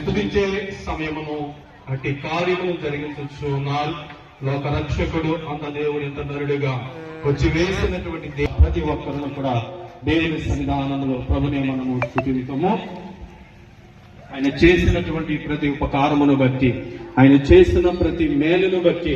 స్తుతించే సమయమును అట్టి కార్యము జరిగించున్నారు. లోక రక్షకుడు అన్న దేవుడు ఎంత నరుడుగా వచ్చి వేసినటువంటి ప్రతి ఒక్కరిని కూడా దేవుని సన్నిధానంలో ప్రభునే మనము స్తుతించము. ఆయన చేసినటువంటి ప్రతి ఉపకారమును బట్టి, ఆయన చేసిన ప్రతి మేలును బట్టి